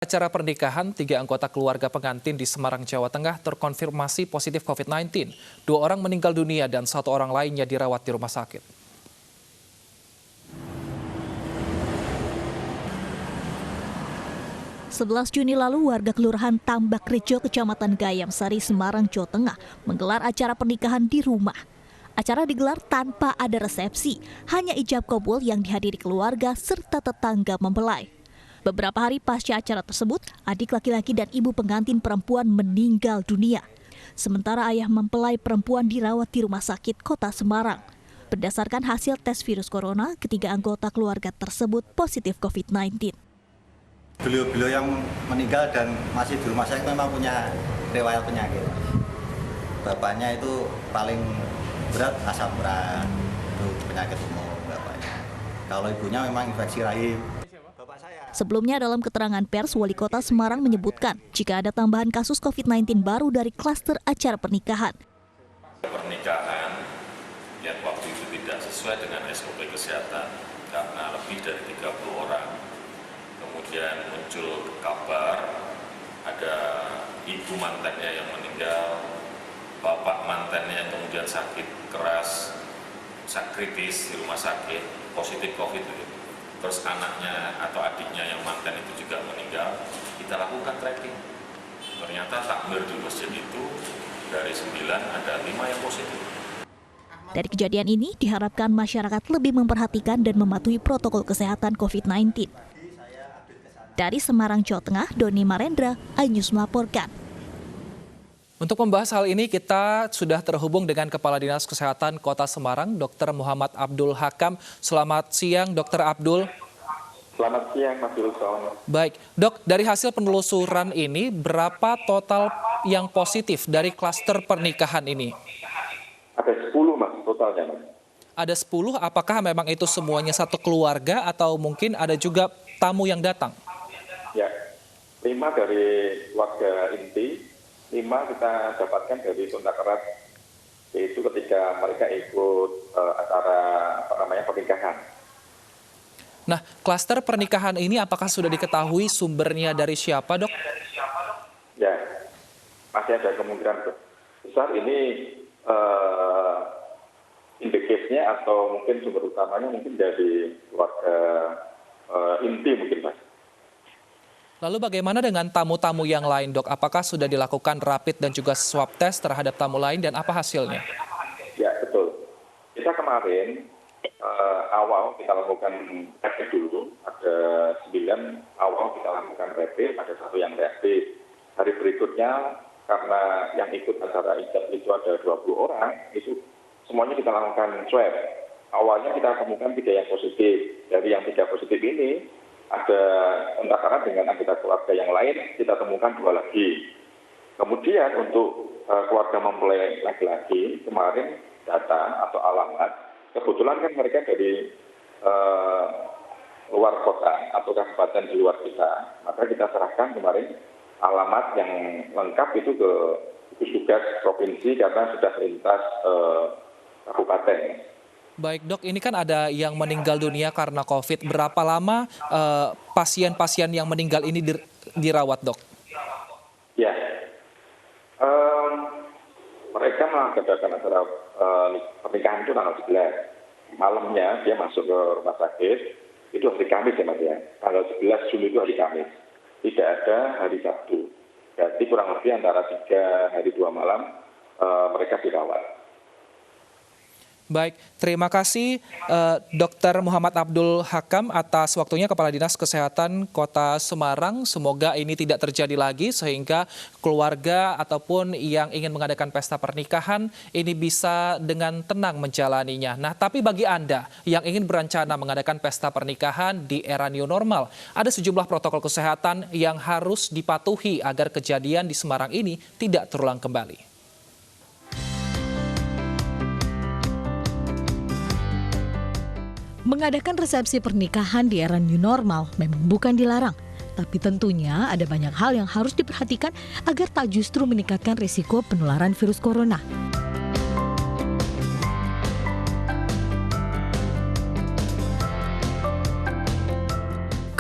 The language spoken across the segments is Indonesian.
Acara pernikahan 3 anggota keluarga pengantin di Semarang, Jawa Tengah terkonfirmasi positif COVID-19. 2 orang meninggal dunia dan 1 orang lainnya dirawat di rumah sakit. Juni lalu, warga Kelurahan Tambak Rejo, Kecamatan Gayam Sari, Semarang, Jawa Tengah menggelar acara pernikahan di rumah. Acara digelar tanpa ada resepsi, hanya ijab kabul yang dihadiri keluarga serta tetangga mempelai. Beberapa hari pasca acara tersebut, adik laki-laki dan ibu pengantin perempuan meninggal dunia. Sementara ayah mempelai perempuan dirawat di Rumah Sakit Kota Semarang. Berdasarkan hasil tes virus corona, ketiga anggota keluarga tersebut positif COVID-19. Beliau-beliau yang meninggal dan masih di rumah sakit memang punya riwayat penyakit. Bapaknya itu paling berat asam urat, itu penyakit umum bapaknya. Kalau ibunya memang infeksi rahim. Sebelumnya dalam keterangan pers, Wali Kota Semarang menyebutkan jika ada tambahan kasus COVID-19 baru dari klaster acara pernikahan. Pernikahan yang waktu itu tidak sesuai dengan SOP kesehatan karena lebih dari 30 orang. Kemudian muncul kabar ada ibu mantannya yang meninggal, bapak mantannya yang kemudian sakit keras, kritis di rumah sakit, positif COVID itu. Terus anaknya atau adiknya yang mantan itu juga meninggal, kita lakukan tracking. Ternyata takmir di masjid itu dari 9 ada 5 yang positif. Dari kejadian ini diharapkan masyarakat lebih memperhatikan dan mematuhi protokol kesehatan COVID-19. Dari Semarang, Jawa Tengah, Doni Marendra, iNews melaporkan. Untuk membahas hal ini, kita sudah terhubung dengan Kepala Dinas Kesehatan Kota Semarang, Dr. Muhammad Abdul Hakam. Selamat siang, Dr. Abdul. Selamat siang, Mas Wilson. Baik, Dok, dari hasil penelusuran ini, berapa total yang positif dari klaster pernikahan ini? Ada 10, Mas, totalnya, Mas. Ada 10, apakah memang itu semuanya satu keluarga atau mungkin ada juga tamu yang datang? Ya, 5 dari warga inti, 5 kita dapatkan dari kontak erat, yaitu ketika mereka ikut acara pernikahan. Nah, klaster pernikahan ini apakah sudah diketahui sumbernya dari siapa, Dok? Ya, masih ada kemungkinan besar ini indikasinya atau mungkin sumber utamanya mungkin dari keluarga inti mungkin, Mas. Lalu bagaimana dengan tamu-tamu yang lain, Dok? Apakah sudah dilakukan rapid dan juga swab test terhadap tamu lain dan apa hasilnya? Ya, betul. Kita kemarin awal kita lakukan rapid dulu, ada 9 awal kita lakukan rapid, ada 1 yang reaktif. Hari berikutnya karena yang ikut acara ijab itu ada 20 orang, itu semuanya kita lakukan swab. Awalnya kita temukan 3 yang positif. Dari yang 3 positif ini, ada kontak erat dengan anggota keluarga yang lain, kita temukan 2 lagi. Kemudian untuk keluarga mempelai laki-laki, kemarin data atau alamat, kebetulan kan mereka dari luar kota atau kabupaten di luar kita, maka kita serahkan kemarin alamat yang lengkap itu ke gugus tugas provinsi karena sudah lintas kabupaten. Baik, Dok, ini kan ada yang meninggal dunia karena COVID. Berapa lama pasien-pasien yang meninggal ini dirawat, Dok? Ya, mereka mengadakan acara pernikahan itu tanggal 11. Malamnya dia masuk ke rumah sakit, itu hari Kamis ya, Mas ya. Tanggal 11 Juli itu hari Kamis. Tidak ada hari Sabtu. Berarti kurang lebih antara 3 hari 2 malam mereka dirawat. Baik, terima kasih Dr. Muhammad Abdul Hakam atas waktunya, Kepala Dinas Kesehatan Kota Semarang. Semoga ini tidak terjadi lagi sehingga keluarga ataupun yang ingin mengadakan pesta pernikahan ini bisa dengan tenang menjalaninya. Nah, tapi bagi Anda yang ingin berencana mengadakan pesta pernikahan di era new normal, ada sejumlah protokol kesehatan yang harus dipatuhi agar kejadian di Semarang ini tidak terulang kembali. Mengadakan resepsi pernikahan di era new normal memang bukan dilarang, tapi tentunya ada banyak hal yang harus diperhatikan agar tak justru meningkatkan risiko penularan virus corona.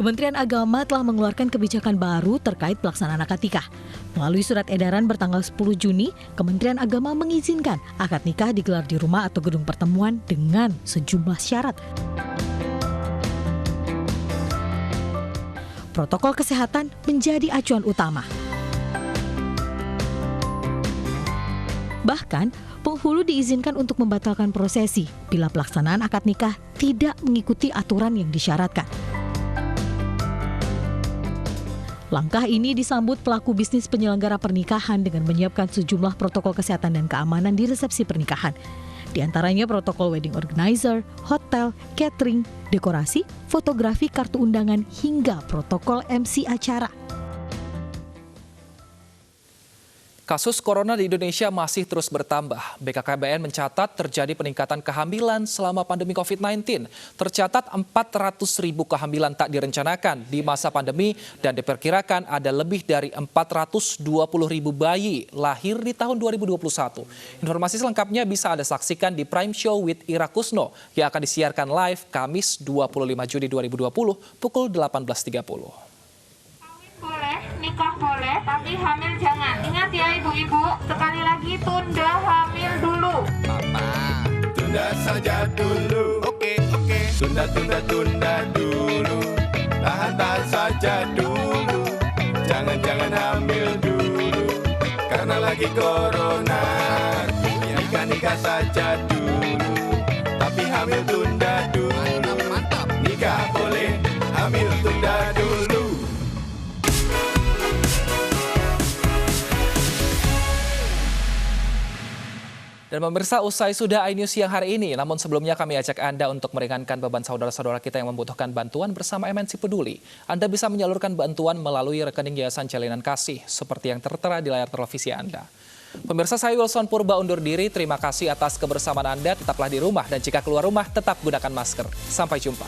Kementerian Agama telah mengeluarkan kebijakan baru terkait pelaksanaan akad nikah. Melalui surat edaran bertanggal 10 Juni, Kementerian Agama mengizinkan akad nikah digelar di rumah atau gedung pertemuan dengan sejumlah syarat. Protokol kesehatan menjadi acuan utama. Bahkan, penghulu diizinkan untuk membatalkan prosesi bila pelaksanaan akad nikah tidak mengikuti aturan yang disyaratkan. Langkah ini disambut pelaku bisnis penyelenggara pernikahan dengan menyiapkan sejumlah protokol kesehatan dan keamanan di resepsi pernikahan. Di antaranya protokol wedding organizer, hotel, catering, dekorasi, fotografi, kartu undangan, hingga protokol MC acara. Kasus corona di Indonesia masih terus bertambah. BKKBN mencatat terjadi peningkatan kehamilan selama pandemi COVID-19. Tercatat 400.000 kehamilan tak direncanakan di masa pandemi dan diperkirakan ada lebih dari 420.000 bayi lahir di tahun 2021. Informasi selengkapnya bisa Anda saksikan di Prime Show with Ira Kusno yang akan disiarkan live Kamis 25 Juni 2020 pukul 18.30. Boleh, nikah boleh, tapi hamil jangan. Ingat ya ibu-ibu, sekali lagi tunda hamil dulu. Papa, tunda saja dulu. Oke. Tunda dulu. Tahan saja dulu. Jangan hamil dulu. Karena lagi corona. Nikah saja dulu. Tapi hamil tunda dulu. Nikah boleh, hamil tunda dulu. Dan pemirsa, usai sudah iNews siang hari ini, namun sebelumnya kami ajak Anda untuk meringankan beban saudara-saudara kita yang membutuhkan bantuan bersama MNC Peduli. Anda bisa menyalurkan bantuan melalui rekening Yayasan Jalinan Kasih, seperti yang tertera di layar televisi Anda. Pemirsa, saya Wilson Purba undur diri. Terima kasih atas kebersamaan Anda. Tetaplah di rumah dan jika keluar rumah tetap gunakan masker. Sampai jumpa.